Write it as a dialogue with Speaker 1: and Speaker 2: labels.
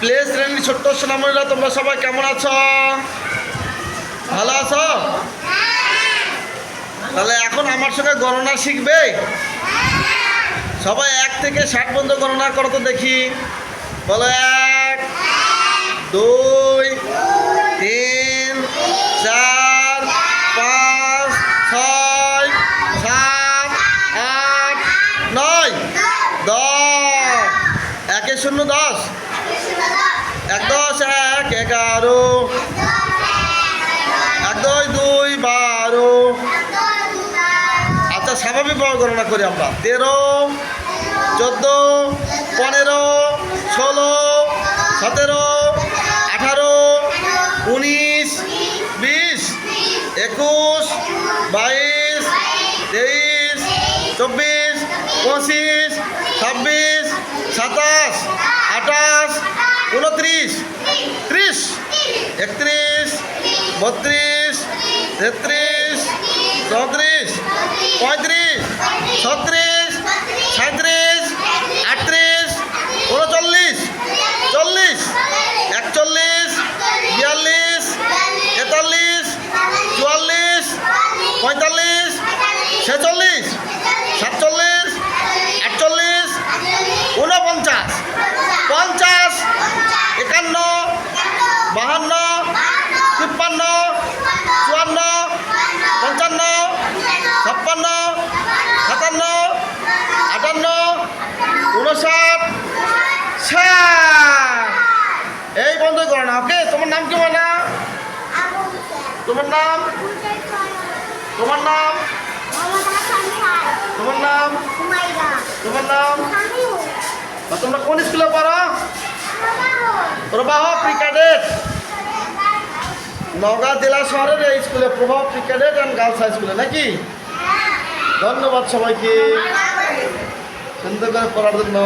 Speaker 1: Play শ্রেণীর ছোট্ট সোনামণিরা, তোমরা সবাই কেমন আছো? ভালো আছো? তাহলে এখন আমার সঙ্গে গণনা শিখবে। সবাই 1 থেকে 60 পর্যন্ত গণনা করো তো দেখি। বলো 1 2 3 4 5 6 7 8 9 10। 1 0 10 1 10 1 11 1 2 2 12। আচ্ছা, স্বাভাবিকভাবে গণনা করি আমরা। 13 14 15 16 17 18 19 20 21 22 23 24 25 26 27 28 29 30 31 32 33 34 35 36 37 38 39 40 41 42 43 44 45 46 47 48 49 50 51 52 53 54 55 56 57 58 59 60। এই বন্ধ করো না। ওকে, তোমার নাম কি? মানা, তোমার নাম? তোমার নাম? তোমার নাম? তোমার নাম? তোমরা কোন স্কুলে পড়ো? প্রবাহ প্রি ক্যাডেট, নওগাঁ জেলা শহরের এই স্কুলে, Prabhab pre cadet and girls high স্কুলে, নাকি? ধন্যবাদ সবাইকে সুন্দর করে পড়ার জন্য।